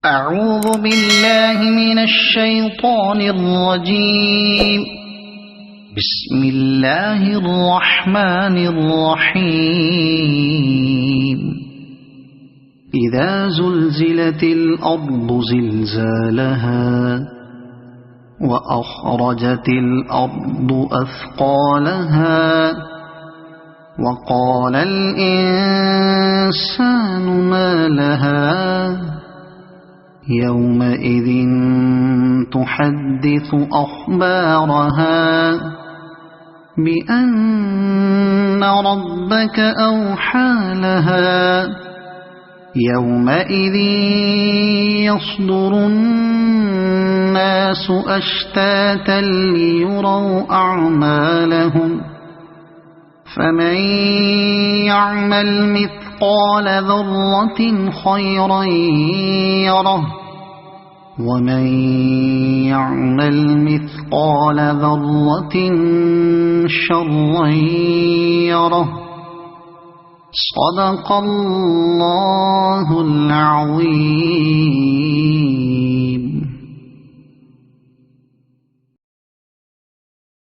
أعوذ بالله من الشيطان الرجيم. بسم الله الرحمن الرحيم. إذا زلزلت الأرض زلزالها وأخرجت الأرض أثقالها وقال الإنسان ما لها يومئذ تحدث أخبارها بأن ربك أوحى لها يومئذ يصدر الناس أشتاتا ليروا أعمالهم فمن يعمل مثقال ذرة خيرا يره ومن يعمل مثقال ذرة شرا يره. صدق الله العظيم.